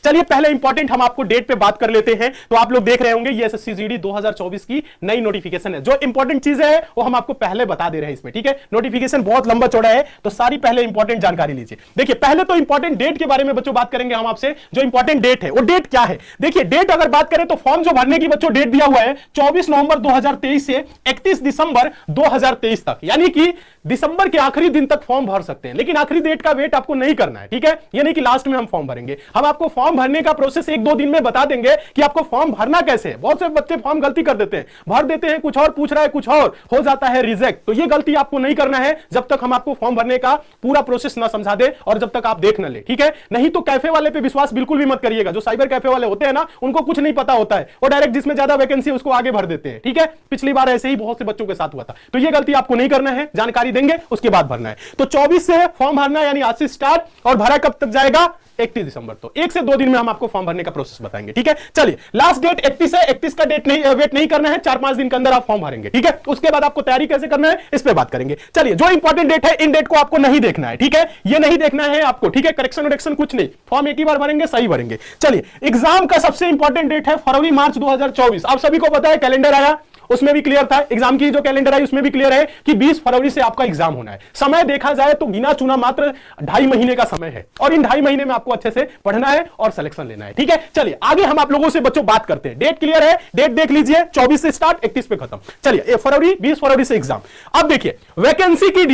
चलिए पहले इंपॉर्टेंट हम आपको डेट पे बात कर लेते हैं। तो आप लोग देख रहे होंगे ये एसएससी जीडी 2024 की नई नोटिफिकेशन है। जो इंपॉर्टेंट चीजें है वो हम आपको पहले बता दे रहे हैं इसमें, ठीक है। नोटिफिकेशन बहुत लंबा चौड़ा है तो सारी पहले इंपॉर्टेंट जानकारी लीजिए। देखिए पहले तो इंपॉर्टेंट डेट के बारे में बच्चों बात करेंगे हम आपसे। जो इंपॉर्टेंट डेट है वो डेट क्या है? देखिए डेट अगर बात करें तो फॉर्म जो भरने की बच्चों डेट दिया हुआ है 24 नवंबर 2023 से 31 दिसंबर 2023 तक, यानी कि दिसंबर के आखिरी दिन तक फॉर्म भर सकते हैं। लेकिन आखिरी डेट का वेट आपको नहीं करना है, ठीक है। ये नहीं कि लास्ट में हम फॉर्म भरेंगे। हम आपको फॉर्म भरने का प्रोसेस 1-2 दिन में बता देंगे कि आपको फॉर्म भरना कैसे है। बहुत से बच्चे फॉर्म गलती कर देते हैं, भर देते हैं कुछ और, पूछ रहा है कुछ और, हो जाता है रिजेक्ट। तो ये गलती आपको नहीं करना है जब तक हम आपको फॉर्म भरने का पूरा प्रोसेस ना समझा दे और जब तक आप देख ना ले, ठीक है। नहीं तो कैफे वाले पे विश्वास बिल्कुल भी मत करिएगा। जो साइबर कैफे वाले होते हैं ना, उनको कुछ नहीं पता होता है, वो डायरेक्ट जिसमें ज्यादा वैकेंसी है उसको आगे भर देते हैं, ठीक है। पिछली बार ऐसे ही बहुत से बच्चों के साथ हुआ था। तो ये गलती आपको नहीं करना है, जानकारी देंगे उसके बाद भरना है। तो 24 से फॉर्म भरना यानी आज से स्टार्ट, और भरा कब तक जाएगा? 31 दिसंबर। तो 1 से 2 दिन में हम आपको फॉर्म भरने का प्रोसेस बताएंगे, ठीक है। चलिए लास्ट डेट 31 है, 31 का डेट नहीं वेट नहीं करना है, 4-5 दिन के अंदर आप फॉर्म भरेंगे, ठीक है। उसके बाद आपको तैयारी कैसे करना है इस पे बात करेंगे। चलिए जो इंपॉर्टेंट डेट है इन डेट को आपको नहीं देखना है, ठीक है। ये नहीं देखना है आपको, ठीक है। करेक्शन वरेक्शन कुछ नहीं, फॉर्म एक ही बार भरेंगे, सही भरेंगे। चलिए एग्जाम का सबसे इंपॉर्टेंट डेट है फरवरी मार्च 2024। आप सभी को पता है कैलेंडर आया उसमें भी क्लियर था, एग्जाम की जो कैलेंडर आई उसमें भी क्लियर है कि 20 फरवरी से आपका एग्जाम होना है। समय देखा जाए तो गिना चुना मात्र 2.5 महीने का समय है, और इन 2.5 महीने में आपको अच्छे से पढ़ना है और सिलेक्शन लेना है, ठीक है। चलिए आगे हम आप लोगों से बच्चों बात करते हैं। डेट क्लियर है, डेट देख लीजिए, 24 से स्टार्ट, 31 पे खत्म। चलिए फरवरी 20 फरवरी से एग्जाम। अब देखिए वैकेंसी की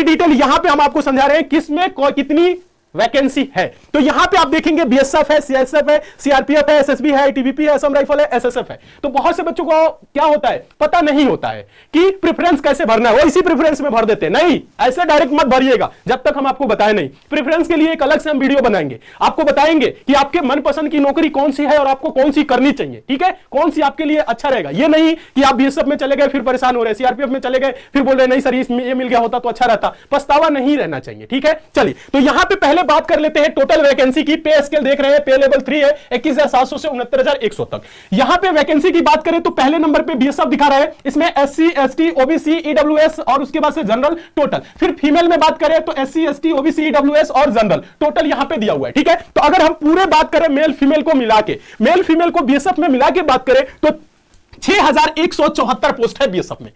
डिटेल यहां पे हम आपको समझा रहे हैं किसमें कितनी वैकेंसी है। तो यहां पे आप देखेंगे बीएसएफ है, सीएसएफ है, सीआरपीएफ है, एसएसबी है, आईटीबीपी है, असम राइफल है, एसएसएफ है। तो बहुत से बच्चों को क्या होता है, पता नहीं होता है कि प्रेफरेंस कैसे भरना है। वो इसी प्रेफरेंस में भर देते हैं। नहीं, ऐसे डायरेक्ट मत भरिएगा जब तक हम आपको बताएं नहीं। प्रेफरेंस के लिए एक अलग से हम वीडियो बनाएंगे, आपको बताएंगे कि आपके मनपसंद की नौकरी कौन सी है और आपको कौन सी करनी चाहिए, ठीक है। कौन सी आपके लिए अच्छा रहेगा। ये नहीं कि आप बीएसएफ में चले गए फिर परेशान हो रहे, सीआरपीएफ में चले गए फिर बोल रहे नहीं सर ये मिल गया होता तो अच्छा रहता। पछतावा नहीं रहना चाहिए, ठीक है। चलिए तो यहां पर पहले बात कर लेते हैं टोटल वैकेंसी की। पे स्केल देख रहे हैं, पे लेवल 3 है, 21,700 से 69,100 तक। यहां पे वैकेंसी की बात करें तो पहले नंबर पे बीएसएफ दिखा रहा है, इसमें एससी एसटी ओबीसी ईडब्ल्यूएस और उसके बाद से जनरल टोटल। फिर फीमेल में बात करें तो एससी एसटी ओबीसी ईडब्ल्यूएस और जनरल टोटल यहां पे दिया हुआ है, ठीक है। तो अगर हम पूरे बात करें मेल फीमेल को मिला के, मेल फीमेल को बीएसएफ में मिला के बात करें तो 6,174 पोस्ट है बीएसएफ में।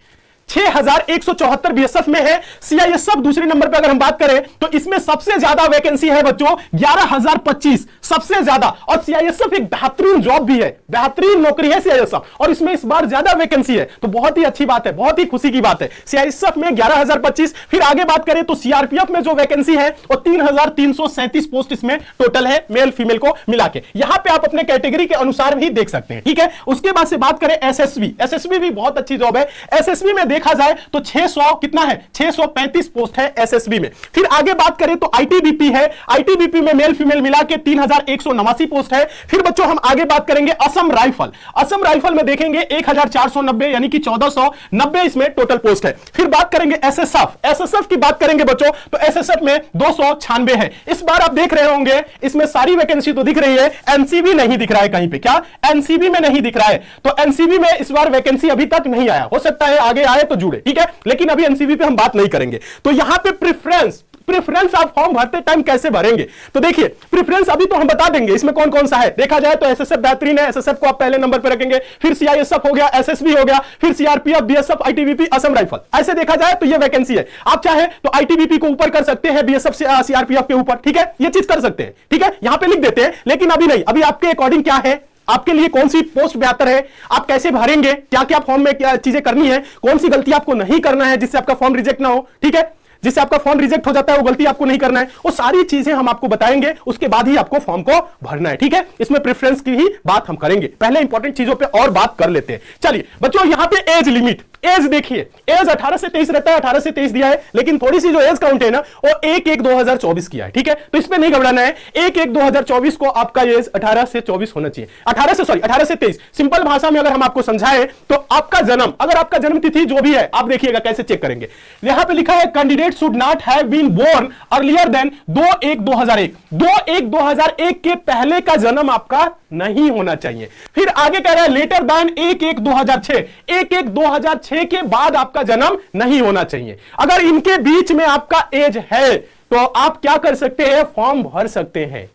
6,174 बीएसएफ में है। सीआईएसएफ दूसरे नंबर पे अगर हम बात करें तो इसमें सबसे ज्यादा वैकेंसी है बच्चों 11,025 सबसे ज्यादा। और सीआईएसएफ एक बेहतरीन जॉब भी है, बेहतरीन नौकरी है सीआईएसएफ, और इसमें इस बार ज्यादा वैकेंसी है। तो बहुत ही अच्छी बात है, बहुत ही खुशी की बात है। सीआईएसएफ में 11,025। फिर आगे बात करें तो सीआरपीएफ में जो वैकेंसी है वो 3,337 पोस्ट इसमें टोटल है, मेल फीमेल को मिला के। यहां पे आप अपने कैटेगरी के अनुसार भी देख सकते हैं, ठीक है। उसके बाद से बात करें एसएसबी, एसएसबी भी बहुत अच्छी जॉब है। एसएसबी में देखा जाए तो 600 कितना है, 635 पोस्ट है एसएसबी में। फिर आगे बात करें तो आईटीबीपी है, आईटीबीपी में मेल फीमेल मिला के 3,189 पोस्ट है। फिर बच्चों हम आगे बात करेंगे असम राइफल, असम राइफल में देखेंगे 1,490 यानी कि 1,490 इसमें टोटल पोस्ट है। फिर बात करेंगे एसएसएफ, एसएसएफ की बात करेंगे बच्चों तो एसएसएफ में 296 है। इस बार आप देख रहे होंगे इसमें सारी वैकेंसी तो दिख रही है, एनसीबी नहीं दिख रहा है कहीं पे। क्या एनसीबी में नहीं दिख रहा है? तो एनसीबी में इस बार वैकेंसी अभी तक नहीं आया, हो सकता है आगे आए तो जुड़े, ठीक है। लेकिन अभी एनसीबी पे हम बात नहीं करेंगे। तो यहां पे प्रेफरेंस आप फॉर्म भरते टाइम कैसे भरेंगे? तो देखिए प्रेफरेंस अभी तो हम बता देंगे इसमें कौन कौन सा है। देखा जाए तो एसएसएफ बेहतरीन है, एसएसएफ को आप पहले नंबर पे रखेंगे। फिर सीआईएसएफ हो गया, एसएसबी हो गया, फिर CRPF, BSF, ITBP, Assam rifle. ऐसे देखा जाए तो ये वैकेंसी है। आप चाहे तो आईटीबीपी को ऊपर कर सकते हैं, बीएसएफ सीआरपीएफ के ऊपर, ठीक है। ये चीज कर सकते हैं, ठीक है। यहां पे लिख देते हैं, लेकिन अभी नहीं। अभी आपके अकॉर्डिंग क्या है, आपके लिए कौन सी पोस्ट बेहतर है, आप कैसे भरेंगे, क्या क्या फॉर्म में क्या चीजें करनी है, कौन सी गलती आपको नहीं करना है जिससे आपका फॉर्म रिजेक्ट ना हो, ठीक है। जिससे आपका फॉर्म रिजेक्ट हो जाता है वो गलती आपको नहीं करना है, वो सारी चीजें हम आपको बताएंगे। उसके बाद ही आपको फॉर्म को भरना है, ठीक है। इसमें प्रेफरेंस की ही बात हम करेंगे, पहले इंपॉर्टेंट चीजों पे और बात कर लेते हैं। चलिए बच्चों यहां पे एज लिमिट, एज देखिए, एज 18 से 23 रहता है, 18 से 23 दिया है। लेकिन थोड़ी सी जो एज काउंट है ना वो 1/1/2024 किया है, ठीक है। तो इसमें नहीं घबराना है, 1/1/2024 को आपका एज 18 से 24 होना चाहिए। 18 से 23। सिंपल भाषा में अगर हम आपको समझाएं तो आपका जन्म, अगर आपका जन्म तिथि जो भी है, आप देखिएगा कैसे चेक करेंगे। यहां पे लिखा है candidate should not have been born earlier than 2/1/2001। 2/1/2001 के पहले का जन्म आपका नहीं होना चाहिए। फिर आगे कह रहा है लेटर देन 1/1/2006। 1/1/2006 के बाद आपका जन्म नहीं होना चाहिए। अगर इनके बीच में आपका एज है तो आप क्या कर सकते हैं, फॉर्म भर सकते हैं।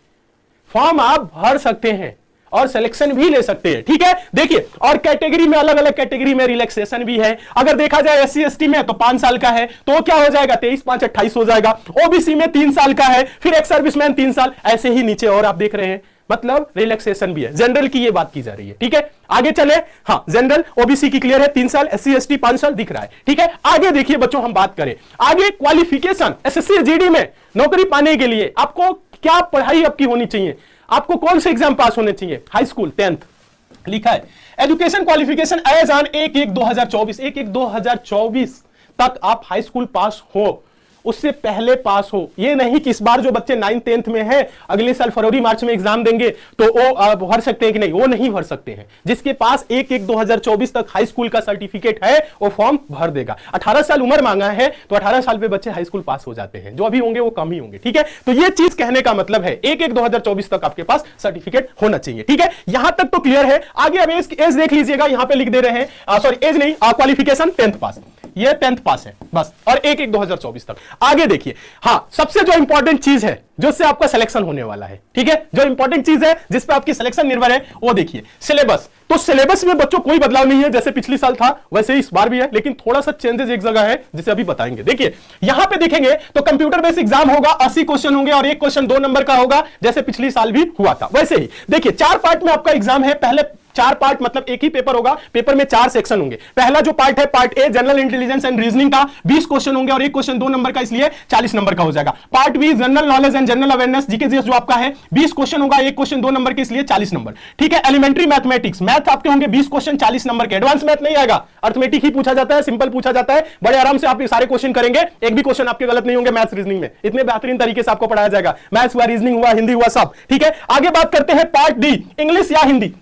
फॉर्म आप भर सकते हैं और सिलेक्शन भी ले सकते हैं, ठीक है। देखिए, और कैटेगरी में अलग अलग कैटेगरी में रिलैक्सेशन भी है। अगर देखा जाए SC ST में तो 5 साल का है तो क्या हो जाएगा, 23 5 28 हो जाएगा। OBC में 3 साल का है, फिर एक सर्विसमैन 3 साल, ऐसे ही नीचे और आप देख रहे हैं, मतलब रिलैक्सेशन भी है। जनरल की ये बात की जा रही है, ठीक है। आगे चले, हाँ, जनरल OBC की क्लियर है, 3 साल, SC ST 5 साल दिख रहा है, ठीक है। आगे देखिए बच्चों, हम बात करें आगे क्वालिफिकेशन SSC GD में नौकरी पाने के लिए आपको क्या पढ़ाई आपकी होनी चाहिए, आपको कौन से एग्जाम पास होने चाहिए, हाई स्कूल 10th लिखा है। एजुकेशन क्वालिफिकेशन एज ऑन 1/1/2024, 1/1/2024 तक आप हाई स्कूल पास हो, उससे पहले पास हो। ये नहीं कि इस बार जो बच्चे 9th 10th में है अगले साल फरवरी मार्च में एग्जाम देंगे तो वो भर सकते हैं कि नहीं, वो नहीं भर सकते हैं। जिसके पास 1/1/2024 तक हाई स्कूल का सर्टिफिकेट है वो फॉर्म भर देगा। 18 साल उम्र मांगा है तो 18 साल पे बच्चे हाई स्कूल पास हो जाते हैं, जो अभी होंगे वो कम ही होंगे, ठीक है। तो ये चीज कहने का मतलब है 1/1/2024 तक आपके पास सर्टिफिकेट होना चाहिए, ठीक है। यहां तक तो क्लियर है। आगे अब एज देख लीजिएगा, यहां पे लिख दे रहे हैं, सॉरी एज नहीं, क्वालिफिकेशन 10th पास, ये 10th पास है बस, और 1/1/2024 तक। आगे देखिए, हाँ, सबसे जो इंपॉर्टेंट चीज है जिससे आपका सिलेक्शन होने वाला है, ठीक है, जो इंपॉर्टेंट चीज है जिस पे आपकी सिलेक्शन निर्भर है, वो देखिए सिलेबस। तो सिलेबस में बच्चों कोई बदलाव नहीं है, जैसे पिछले साल था वैसे ही इस बार भी है, लेकिन थोड़ा सा चेंजेस एक जगह है जिसे अभी बताएंगे। देखिए यहां पे देखेंगे तो कंप्यूटर बेस्ड एग्जाम होगा, 80 क्वेश्चन होंगे और एक क्वेश्चन 2 नंबर का होगा, जैसे पिछले साल भी हुआ था वैसे ही। देखिए 4 पार्ट में आपका एग्जाम है, पहले 4 पार्ट मतलब एक ही पेपर होगा, पेपर में 4 सेक्शन होंगे। पहला जो पार्ट है part a general intelligence and reasoning का 20 क्वेश्चन होंगे और एक क्वेश्चन 2 नंबर का, इसलिए 40 नंबर का हो जाएगा। Part B general knowledge and general awareness GK जो आपका है 20 क्वेश्चन होगा, एक क्वेश्चन 2 नंबर के, इसलिए 40 नंबर, ठीक है। एलिमेंट्री मैथमेटिक्स, मैथ आपके होंगे 20 क्वेश्चन 40 नंबर के। एडवांस मैथ नहीं आएगा, अर्थमेटिक ही पूछा जाता है, सिंपल पूछा जाता है, बड़े आराम से आप ये सारे क्वेश्चन करेंगे, एक भी क्वेश्चन आपके गलत नहीं होंगे। मैथ्स रीजनिंग में इतने बेहतरीन तरीके से आपको पढ़ाया जाएगा, मैथ्स हुआ, रीजनिंग हुआ, हिंदी हुआ, सब, ठीक है। आगे बात करते हैं पार्ट डी, इंग्लिश या हिंदी।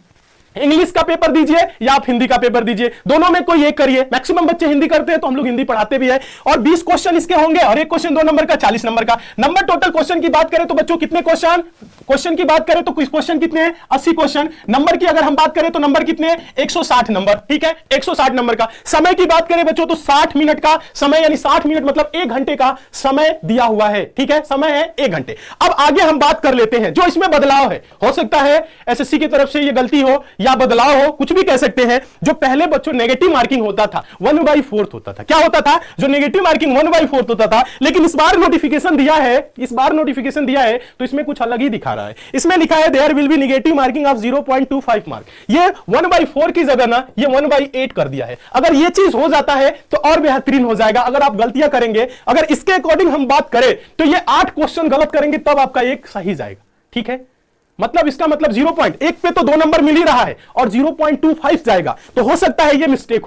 इंग्लिश का पेपर दीजिए या आप हिंदी का पेपर दीजिए, दोनों में कोई एक करिए। मैक्सिमम बच्चे हिंदी करते हैं तो हम लोग हिंदी पढ़ाते भी हैं, और 20 क्वेश्चन इसके होंगे और एक क्वेश्चन 2 नंबर का, 40 नंबर का। नंबर टोटल क्वेश्चन की बात करें तो बच्चों कितने क्वेश्चन की बात करें तो क्वेश्चन कितने हैं, 80 क्वेश्चन। नंबर की अगर हम बात करें तो नंबर कितने, 160 नंबर, ठीक है, 160 नंबर का। समय की बात करें बच्चों तो 60 मिनट का समय, यानी 60 मिनट मतलब 1 घंटे का समय दिया हुआ है, ठीक है, समय है 1 घंटे। अब आगे हम बात कर लेते हैं जो इसमें बदलाव है। हो सकता है एसएससी की तरफ से ये गलती हो या बदलाव हो, कुछ भी कह सकते हैं। जो पहले बच्चों नेगेटिव मार्किंग होता था 1/4 होता था, क्या होता था, जो नेगेटिव मार्किंग 1/4 होता था, लेकिन इस बार नोटिफिकेशन दिया है तो इसमें कुछ अलग ही दिखा रहा है। इसमें लिखा है there will be negative marking of 0.25 mark. ये 1/4 की जगह ना ये 1/8 कर दिया है। अगर ये चीज हो जाता है तो और बेहतरीन हो जाएगा। अगर आप गलतियां करेंगे, अगर इसके अकॉर्डिंग हम बात करें तो ये 8 क्वेश्चन गलत करेंगे तब आपका एक सही जाएगा, ठीक है। मतलब इसका मतलब 0.1 पे तो 2 नंबर मिल ही रहा है और 0.25 जाएगा, तो हो सकता है ये मिस्टेक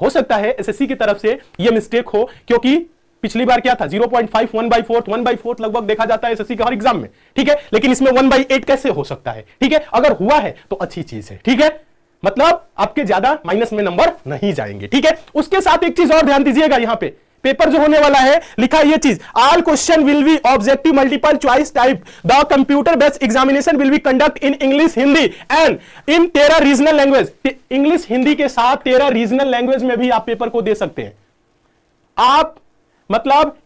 हो सकता है एसएससी की तरफ से ये मिस्टेक हो, क्योंकि पिछली बार क्या था 0.5 1/4 लगभग देखा जाता है एसएससी के हर एग्जाम में, ठीक है। लेकिन इसमें 1/8 कैसे हो सकता है, ठीक है। अगर हुआ है तो अच्छी चीज है, ठीक है, मतलब आपके ज्यादा माइनस में नंबर नहीं जाएंगे, ठीक है। उसके साथ एक चीज और ध्यान दीजिएगा, यहां पे पेपर जो होने वाला है लिखा है ये चीज, all question will be objective multiple choice type, the computer based examination will be conduct in English Hindi and in 13 regional language. English Hindi के साथ 13 रीजनल लैंग्वेज में भी आप पेपर को दे सकते हैं। आप मतलब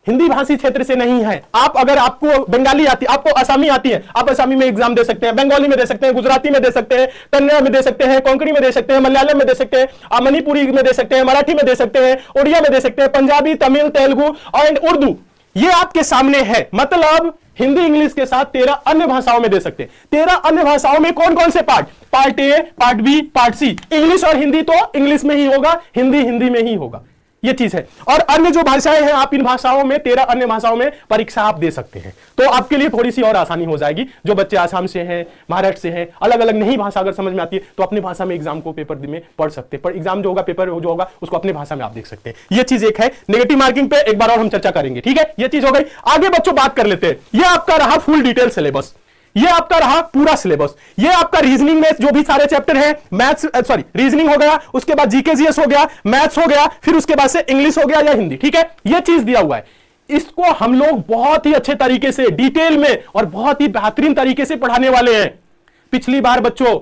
हिंदी भाषी क्षेत्र से नहीं है, आप अगर आपको बंगाली आती, आपको असमी आती है, आप असमी में एग्जाम दे सकते हैं, बंगाली में दे सकते हैं, गुजराती में दे सकते हैं, कन्नड़ में दे सकते हैं, कोंकणी में दे सकते हैं, मलयालम में दे सकते हैं, मणिपुरी में दे सकते हैं, मराठी में दे सकते हैं, उड़िया में दे सकते हैं, पंजाबी, तमिल, तेलुगु और उर्दू, ये आपके सामने है। मतलब हिंदी इंग्लिश के साथ 13 अन्य भाषाओं में दे सकते हैं। 13 अन्य भाषाओं में कौन कौन से part, part A, part B, part C. English और हिंदी तो इंग्लिश में ही होगा, हिंदी हिंदी में ही होगा, ये चीज है। और अन्य जो भाषाएं हैं आप इन भाषाओं में 13 अन्य भाषाओं में परीक्षा आप दे सकते हैं, तो आपके लिए थोड़ी सी और आसानी हो जाएगी। जो बच्चे आसाम से हैं, महाराष्ट्र से हैं, अलग अलग नहीं भाषा अगर समझ में आती है तो अपनी भाषा में एग्जाम को पेपर में पढ़ सकते हैं, पर एग्जाम जो होगा, पेपर जो होगा उसको अपनी भाषा में आप देख सकते हैं। ये चीज एक है। नेगेटिव मार्किंग पे एक बार और हम चर्चा करेंगे, ठीक है, ये चीज हो गई। आगे बच्चों बात कर लेते हैं, ये आपका रहा फुल डिटेल सिलेबस, ये आपका रहा पूरा सिलेबस। ये आपका रीजनिंग में जो भी सारे चैप्टर हैं, मैथ्स सॉरी रीजनिंग हो गया, उसके बाद जीके जीएस हो गया, मैथ्स हो गया, फिर उसके बाद से इंग्लिश हो गया या हिंदी, ठीक है, ये चीज दिया हुआ है। इसको हम लोग बहुत ही अच्छे तरीके से डिटेल में और बहुत ही बेहतरीन तरीके से पढ़ाने वाले हैं। पिछली बार बच्चों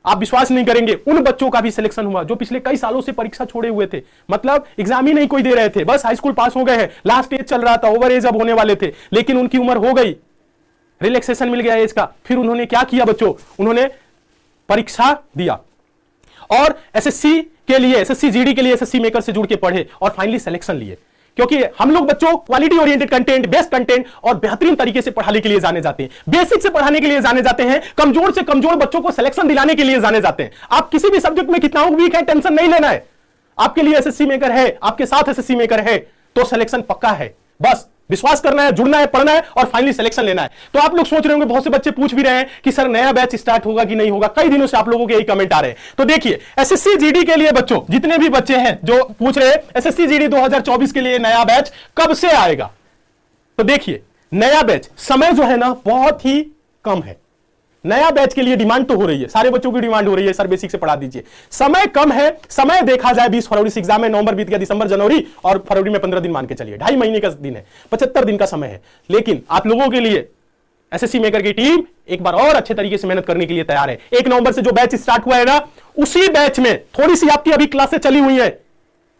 आप विश्वास नहीं करेंगे, उन बच्चों का भी सिलेक्शन हुआ जो पिछले कई सालों से परीक्षा छोड़े हुए थे, मतलब एग्जाम ही नहीं कोई दे रहे थे, बस हाई स्कूल पास हो गए हैं, लास्ट एज चल रहा था, ओवर एज अब होने वाले थे, लेकिन उनकी उम्र हो गई रिलैक्सेशन मिल गया एज का। फिर उन्होंने क्या किया बच्चों, उन्होंने परीक्षा दिया और एसएससी के लिए, एसएससी जीडी के लिए एसएससी मेकर से जुड़ के पढ़े और फाइनली सिलेक्शन लिए। क्योंकि हम लोग बच्चों quality oriented content, best content और बेहतरीन तरीके से पढ़ाने के लिए जाने जाते हैं, बेसिक से पढ़ाने के लिए जाने जाते हैं, कमजोर से कमजोर बच्चों को सिलेक्शन दिलाने के लिए जाने जाते हैं। आप किसी भी सब्जेक्ट में कितना वीक है टेंशन नहीं लेना है, आपके लिए एसएससी मेकर है, आपके साथ एसएससी मेकर है तो सिलेक्शन पक्का है। बस विश्वास करना है, जुड़ना है, पढ़ना है और फाइनली सिलेक्शन लेना है। तो आप लोग सोच रहे होंगे, बहुत से बच्चे पूछ भी रहे हैं कि सर नया बैच स्टार्ट होगा कि नहीं होगा। कई दिनों से आप लोगों के यही कमेंट आ रहे हैं। तो देखिए एसएससी जीडी के लिए बच्चों, जितने भी बच्चे हैं जो पूछ रहे हैं एसएससी जीडी 2024 के लिए नया बैच कब से आएगा, तो देखिए नया बैच समय जो है ना बहुत ही कम है। नया बैच के लिए डिमांड तो हो रही है, सारे बच्चों की डिमांड हो रही है, सर बेसिक से पढ़ा दीजिए। समय कम है, समय देखा जाए 20 फरवरी से एग्जाम है, नवंबर बीत गया, दिसंबर जनवरी और फरवरी में 15 दिन मान के चलिए, 2.5 महीने का दिन है, 75 दिन का समय है। लेकिन आप लोगों के लिए एसएससी मेकर की टीम एक बार और अच्छे तरीके से मेहनत करने के लिए तैयार है। 1 नवंबर से जो बैच स्टार्ट हुआ है ना, उसी बैच में थोड़ी सी आपकी अभी क्लासेस चली हुई है।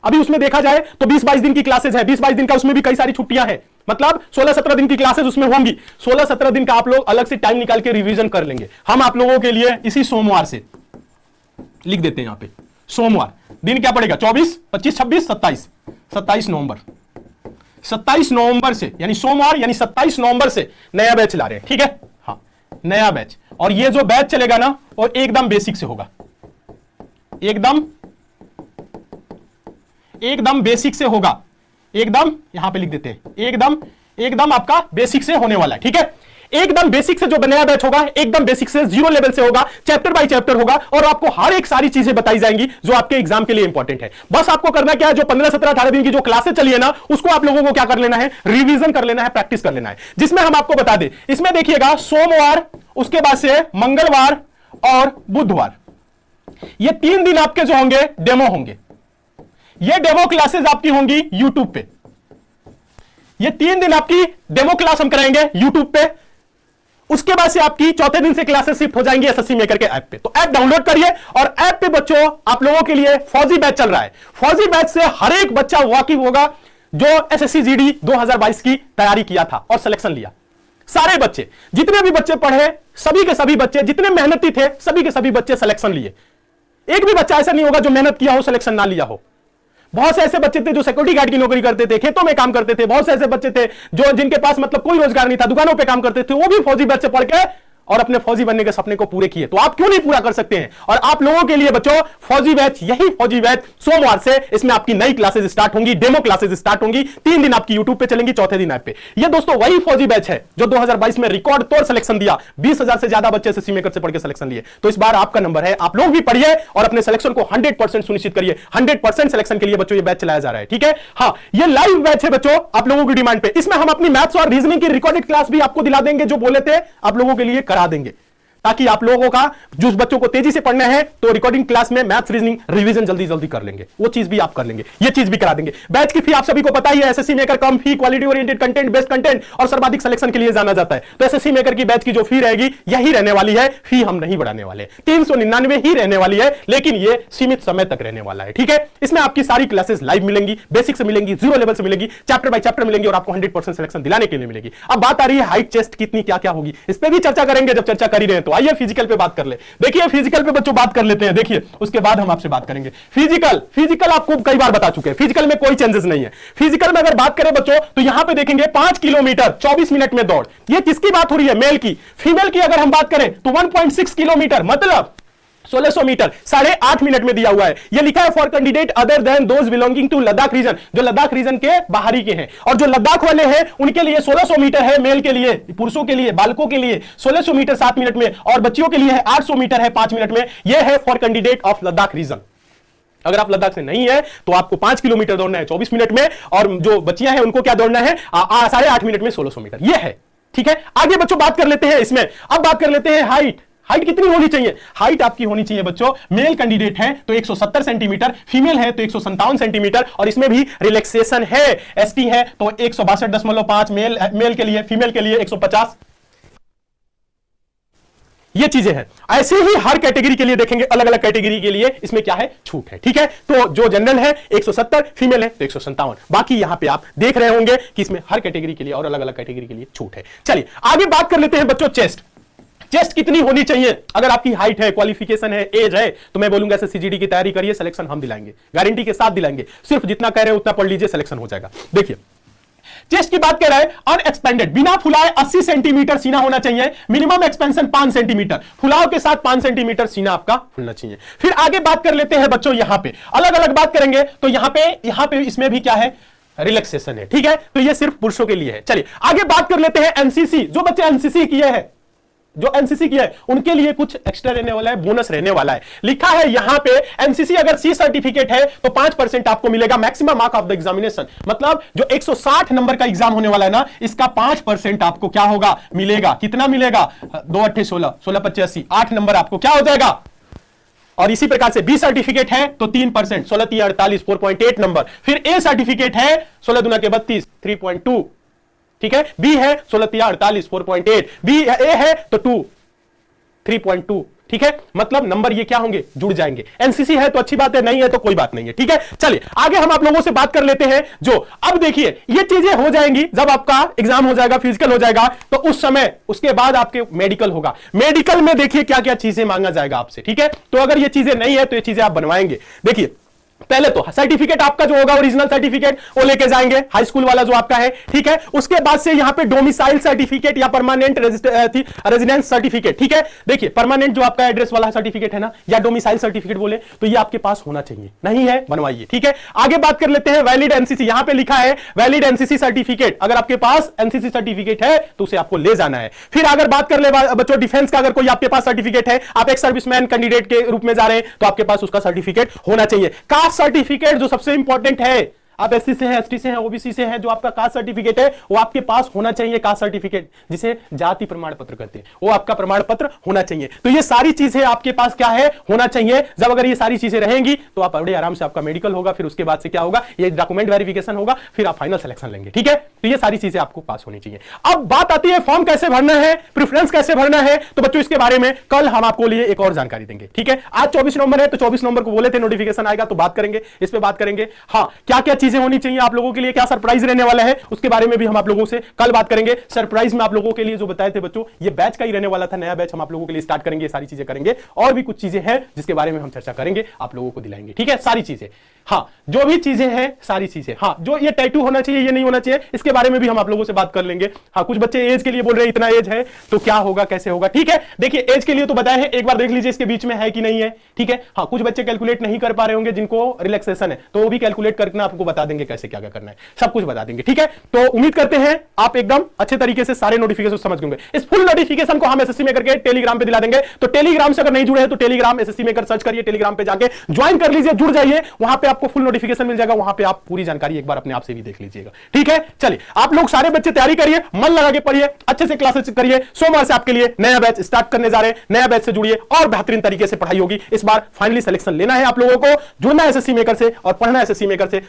अभी उसमें देखा जाए तो 20-22 दिन की क्लासेस है, 20-22 दिन का उसमें भी कई सारी छुट्टियां हैं, मतलब 16-17 दिन की क्लासेस उसमें होंगी। 16-17 दिन का आप लोग अलग से टाइम निकाल के रिवीजन कर लेंगे। हम आप लोगों के लिए इसी सोमवार से लिख देते हैं, यहां पे सोमवार दिन क्या पड़ेगा, 24, 25, 26, 27, 27 नवंबर, 27 नवंबर से यानी सोमवार यानी 27 नवंबर से नया बैच ला रहे हैं। ठीक है, हाँ नया बैच। और ये जो बैच चलेगा ना वो एकदम बेसिक से होगा, एकदम बेसिक से होगा, एकदम यहां पे लिख देते हैं, एकदम आपका बेसिक से होने वाला है। ठीक है, एकदम बेसिक से जो नया बैच होगा एकदम बेसिक से 0 लेवल से होगा, चैप्टर बाय चैप्टर होगा और आपको हर एक सारी चीजें बताई जाएंगी जो आपके एग्जाम के लिए इंपॉर्टेंट है। बस आपको करना क्या है, जो 15, 17, 18 दिन की जो क्लासेस चली है ना उसको आप लोगों को क्या कर लेना है, रिवीजन कर लेना है, प्रैक्टिस कर लेना है। जिसमें हम आपको बता दें, इसमें देखिएगा सोमवार, उसके बाद से मंगलवार और बुधवार, ये 3 दिन आपके जो होंगे डेमो होंगे। ये डेमो क्लासेस आपकी होंगी YouTube पे, ये 3 दिन आपकी डेमो क्लास हम कराएंगे YouTube पे। उसके बाद से आपकी चौथे दिन से क्लासेस शिफ्ट हो जाएंगी एसएससी मेकर के ऐप पे। तो ऐप डाउनलोड करिए और ऐप पे बच्चों आप लोगों के लिए फौजी बैच चल रहा है। फौजी बैच से हर एक बच्चा वाकिफ होगा जो एसएससी जीडी 2022 की तैयारी किया था और सिलेक्शन लिया। सारे बच्चे, जितने भी बच्चे पढ़े, सभी के सभी बच्चे, जितने मेहनती थे सभी के सभी बच्चे सिलेक्शन लिए। एक भी बच्चा ऐसा नहीं होगा जो मेहनत किया हो सिलेक्शन ना लिया हो। बहुत से ऐसे बच्चे थे जो सिक्योरिटी गार्ड की नौकरी करते थे, खेतों में काम करते थे, बहुत से ऐसे बच्चे थे जो जिनके पास मतलब कोई रोजगार नहीं था, दुकानों पे काम करते थे, वो भी फौजी बैच से पढ़ के और अपने फौजी बनने के सपने को पूरे किए। तो आप क्यों नहीं पूरा कर सकते हैं। और आप लोगों के लिए बच्चों फौजी बैच, यही फौजी बैच सोमवार से इसमें आपकी नई क्लासेस स्टार्ट होंगी, डेमो क्लासेस स्टार्ट होंगी, 3 दिन आपकी यूट्यूब पे चलेंगी, चौथे दिन ऐप पे। ये दोस्तों वही फौजी बैच है जो 2022 में रिकॉर्ड तोड़ सिलेक्शन दिया, 20,000 से ज्यादा बच्चे एसएससी मेकर से पढ़ के सिलेक्शन लिए। तो इस बार आपका नंबर है, आप लोग भी पढ़िए और अपने सिलेक्शन को 100% सुनिश्चित करिए। 100% सिलेक्शन के लिए बच्चों ये बैच चलाया जा रहा है। ठीक है, हाँ ये लाइव बैच है बच्चों आप लोगों की डिमांड पे। इसमें हम अपनी मैथ्स और रीजनिंग की रिकॉर्डेड क्लास भी आपको दिला देंगे, जो बोले थे आप लोगों के लिए करा देंगे, ताकि आप लोगों का जो बच्चों को तेजी से पढ़ना है तो रिकॉर्डिंग क्लास में मैथ्स रीजनिंग रिवीजन जल्दी जल्दी कर लेंगे, वो चीज भी आप कर लेंगे, ये चीज भी करा देंगे। बैच की फी आप सभी को पता ही है, एसएससी मेकर कम fee, quality oriented content, best content और सर्वाधिक सिलेक्शन के लिए जाना जाता है। तो एसएससी मेकर की बैच की जो फी रहेगी यही रहने वाली है, फी हम नहीं बढ़ाने वाले, 399 ही रहने वाली है, लेकिन ये सीमित समय तक रहने वाला है। ठीक है, इसमें आपकी सारी क्लासेस लाइव मिलेंगी, बेसिक से मिलेंगी, 0 लेवल से मिलेगी, चैप्टर बाय चैप्टर मिलेंगी और आपको 100% सिलेक्शन दिलाने के लिए मिलेगी। अब बात आ रही है हाइट, चेस्ट कितनी क्या क्या होगी, इस पर भी चर्चा करेंगे जब चर्चा कर ही रहे हैं। तो आइए फिजिकल पे बात कर ले। देखिए फिजिकल पे बच्चों बात कर लेते हैं, देखिए उसके बाद हम आपसे बात करेंगे। फिजिकल आपको कई बार बता चुके हैं, फिजिकल में कोई चेंजेस नहीं है। फिजिकल में अगर बात करें बच्चों तो यहां पे देखेंगे 5 किलोमीटर 24 मिनट में दौड़, ये किसकी बात हो रही है, मेल की। फीमेल की अगर हम बात करें तो 1.6 किलोमीटर मतलब 1600 मीटर 8.5 मिनट में दिया हुआ है। यह लिखा है for candidate other than those belonging to Ladakh region, जो लद्दाख रीजन के बाहरी के हैं। और जो लद्दाख वाले हैं उनके लिए 1600 मीटर है, मेल के लिए, पुरुषों के लिए, बालकों के लिए 1600 मीटर 7 मिनट में, और बच्चियों के लिए है 800 मीटर है 5 मिनट में। यह है for candidate of Ladakh region. अगर आप लद्दाख से नहीं है तो आपको 5 किलोमीटर दौड़ना है 24 मिनट में, और जो बच्चियां हैं उनको क्या दौड़ना है 8.5 मिनट में 1600 मीटर। यह है, ठीक है। आगे बच्चों बात कर लेते हैं इसमें, अब बात कर लेते हैं हाइट। हाइट कितनी होनी चाहिए, हाइट आपकी होनी चाहिए बच्चों, मेल कैंडिडेट है तो 170 सेंटीमीटर, फीमेल है तो 157 सेंटीमीटर, और इसमें भी रिलैक्सेशन है, एसटी है तो 162.5 मेल के लिए, फीमेल के लिए 150। ये चीजें हैं। ऐसे ही हर कैटेगरी के लिए देखेंगे, अलग अलग कैटेगरी के लिए इसमें क्या है, छूट है। ठीक है, तो जो जनरल है 170, फीमेल है तो 157, बाकी यहां पे आप देख रहे होंगे कि इसमें हर कैटेगरी के लिए और अलग अलग कैटेगरी के लिए छूट है। चलिए आगे बात कर लेते हैं बच्चों, चेस्ट कितनी होनी चाहिए। अगर आपकी हाइट है, क्वालिफिकेशन है, एज है, तो मैं बोलूंगा सीजीडी की तैयारी करिए, सिलेक्शन हम दिलाएंगे, गारंटी के साथ दिलाएंगे। सिर्फ जितना कह रहे हैं उतना पढ़ लीजिए, सिलेक्शन हो जाएगा। देखिए चेस्ट की बात कर रहा है, अनएक्सपेंडेड, बिना फुलाए 80 सेंटीमीटर सीना होना चाहिए, मिनिमम एक्सपेंशन 5 सेंटीमीटर, फुलाव के साथ 5 सेंटीमीटर सीना आपका फुलना चाहिए। फिर आगे बात कर लेते हैं बच्चों, यहां पे अलग अलग बात करेंगे, तो यहां पे इसमें भी क्या है, रिलैक्सेशन है। ठीक है, तो ये सिर्फ पुरुषों के लिए है। चलिए आगे बात कर लेते हैं एनसीसी, जो बच्चे एनसीसी किए हैं, जो एनसीसी किया है उनके लिए कुछ एक्स्ट्रा रहने वाला है, बोनस रहने वाला है। लिखा है यहां पे एनसीसी अगर सी सर्टिफिकेट है तो 5% आपको मिलेगा, maximum mark of the examination, मतलब जो 160 नंबर का एग्जाम होने वाला है ना, इसका 5% आपको क्या होगा, मिलेगा। कितना मिलेगा, 2 8 16, 16 25 80, 8 नंबर आपको क्या हो जाएगा। और इसी प्रकार से बी सर्टिफिकेट है तो 3%, 16 3 48, 4.8 नंबर। फिर ए सर्टिफिकेट है 16 दूना के 32, 3.2। ठीक है, बी है 16 3 48, 4.8, बी ए है तो 2, 3.2। ठीक है, मतलब नंबर ये क्या होंगे, जुड़ जाएंगे। एनसीसी है तो अच्छी बात है, नहीं है तो कोई बात नहीं है। ठीक है, चलिए आगे हम आप लोगों से बात कर लेते हैं, जो अब देखिए ये चीजें हो जाएंगी जब आपका एग्जाम हो जाएगा, फिजिकल हो जाएगा, तो उस समय उसके बाद आपके मेडिकल होगा। मेडिकल में देखिए क्या क्या चीजें मांगा जाएगा आपसे। ठीक है, तो अगर ये चीजें नहीं है तो ये चीजें आप बनवाएंगे। देखिए पहले तो सर्टिफिकेट आपका जो होगा, ओरिजिनल सर्टिफिकेट वो लेके जाएंगे, हाई स्कूल वाला जो आपका है। ठीक है, उसके बाद से यहां पे डोमिसाइल सर्टिफिकेट या परमानेंट रेजिडेंस सर्टिफिकेट। ठीक है, देखिए परमानेंट जो आपका एड्रेस वाला सर्टिफिकेट है ना, या डोमिसाइल सर्टिफिकेट बोले तो ये आपके पास होना चाहिए, नहीं है बनवाइए। ठीक है, आगे बात कर लेते हैं वैलिड एनसीसी, यहां पे लिखा है वैलिड एनसीसी सर्टिफिकेट, अगर आपके पास एनसीसी सर्टिफिकेट है तो उसे आपको ले जाना है। फिर अगर बात कर ले बच्चों डिफेंस का, अगर कोई आपके पास सर्टिफिकेट है, आप एक सर्विसमैन कैंडिडेट के रूप में जा रहे हैं, तो आपके पास उसका सर्टिफिकेट होना चाहिए। सर्टिफिकेट जो सबसे इंपॉर्टेंट है, आप एससी से हैं, एसटी से हैं, ओबीसी से हैं, जो आपका कास्ट सर्टिफिकेट है वो आपके पास होना चाहिए। कास्ट सर्टिफिकेट जिसे जाति प्रमाण पत्र कहते हैं, वो आपका प्रमाण पत्र होना चाहिए। तो ये सारी चीजें आपके पास क्या है, होना चाहिए। जब अगर ये सारी चीजें रहेंगी तो आप बड़े आराम से आपका मेडिकल होगा, फिर उसके बाद से क्या होगा, ये डॉक्यूमेंट वेरिफिकेशन होगा, फिर आप फाइनल सिलेक्शन लेंगे। ठीक है, तो ये सारी चीजें आपको पास होनी चाहिए। अब बात आती है फॉर्म कैसे भरना है, प्रेफरेंस कैसे भरना है, तो बच्चों इसके बारे में कल हम आपको लिए एक और जानकारी देंगे। ठीक है, आज 24 नवंबर है तो 24 नवंबर को बोले थे नोटिफिकेशन आएगा, तो बात करेंगे, इस पे बात करेंगे। हाँ, क्या क्या चीजें होनी चाहिए आप लोगों के लिए, क्या सरप्राइज रहने वाला है, उसके बारे में भी हम आप लोगों से कल बात करेंगे। सरप्राइज में आप लोगों के लिए जो बताए थे बच्चों, ये बैच का ही रहने वाला था, नया बैच हम आप लोगों के लिए स्टार्ट करेंगे, सारी चीजें करेंगे। और भी कुछ चीजें हैं जिसके बारे में हम चर्चा करेंगे, आप लोगों को दिलाएंगे। ठीक है, सारी चीजें, हाँ जो भी चीजें हैं सारी चीजें, हाँ जो ये टैटू होना चाहिए, ये नहीं होना चाहिए, इसके बारे में भी हम आप लोगों से बात कर लेंगे। हाँ, कुछ बच्चे एज के लिए बोल रहे हैं इतना एज है तो क्या होगा, कैसे होगा। ठीक है, देखिए एज के लिए तो बताया है, एक बार देख लीजिए इसके बीच में है कि नहीं है। ठीक है, हाँ कुछ बच्चे कैलकुलेट नहीं कर पा रहे होंगे, जिनको रिलैक्सेशन है, तो वो भी कैलकुलेट करना आपको बता देंगे कैसे क्या क्या करना है, सब कुछ बता देंगे। ठीक है, तो उम्मीद करते हैं आप एकदम अच्छे तरीके से सारे नोटिफिकेशन समझ गए। इस फुल नोटिफिकेशन को हम एसएससी मेकर के टेलीग्राम पे दिला देंगे, तो टेलीग्राम से अगर नहीं जुड़े हैं तो टेलीग्राम एसएससी मेकर सर्च करिए, टेलीग्राम पे जाके ज्वाइन कर लीजिए, जुड़ जाइए, वहां पे आपको फुल नोटिफिकेशन मिल जाएगा, वहां पे आप पूरी जानकारी एक बार अपने आप से भी देख लीजिएगा। ठीक है, चलिए आप लोग सारे बच्चे तैयारी करिए, मन लगा के पढ़िए, अच्छे से क्लासेस करिए। सोमवार से आपके लिए नया बैच स्टार्ट करने जा रहे हैं, नया बैच से जुड़िए और बेहतरीन तरीके से पढ़ाई होगी। इस बार फाइनली सिलेक्शन लेना है आप लोगों को, जुड़ना है एसएससी मेकर से और पढ़ना है एसएससी मेकर से।